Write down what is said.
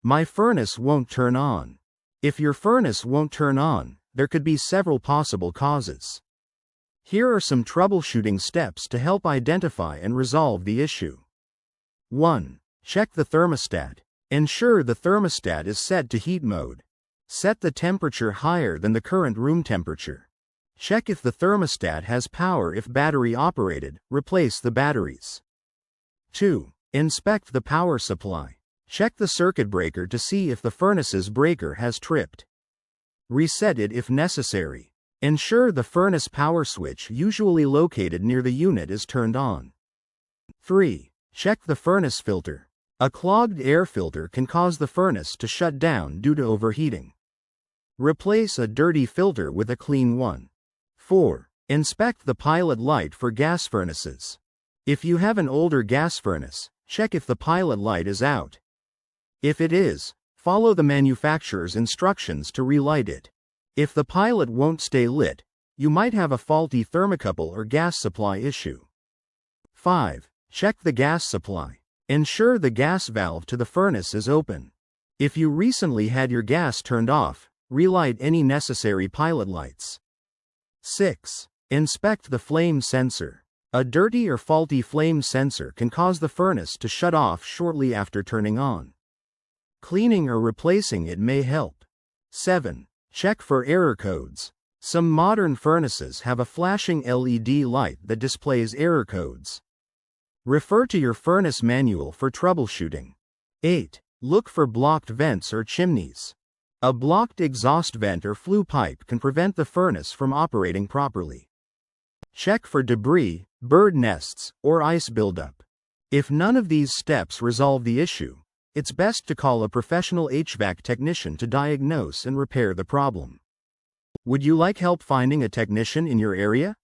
My furnace won't turn on. If your furnace won't turn on, there could be several possible causes. Here are some troubleshooting steps to help identify and resolve the issue. 1. Check the thermostat. Ensure the thermostat is set to heat mode. Set the temperature higher than the current room temperature. Check if the thermostat has power. If battery operated, replace the batteries. 2. Inspect the power supply. Check the circuit breaker to see if the furnace's breaker has tripped. Reset it if necessary. Ensure the furnace power switch, usually located near the unit, is turned on. 3. Check the furnace filter. A clogged air filter can cause the furnace to shut down due to overheating. Replace a dirty filter with a clean one. 4. Inspect the pilot light for gas furnaces. If you have an older gas furnace, check if the pilot light is out. If it is, follow the manufacturer's instructions to relight it. If the pilot won't stay lit, you might have a faulty thermocouple or gas supply issue. 5. Check the gas supply. Ensure the gas valve to the furnace is open. If you recently had your gas turned off, relight any necessary pilot lights. 6. Inspect the flame sensor. A dirty or faulty flame sensor can cause the furnace to shut off shortly after turning on. Cleaning or replacing it may help. 7. Check for error codes. Some modern furnaces have a flashing LED light that displays error codes. Refer to your furnace manual for troubleshooting. 8. Look for blocked vents or chimneys. A blocked exhaust vent or flue pipe can prevent the furnace from operating properly. Check for debris, bird nests, or ice buildup. If none of these steps resolve the issue, it's best to call a professional HVAC technician to diagnose and repair the problem. Would you like help finding a technician in your area?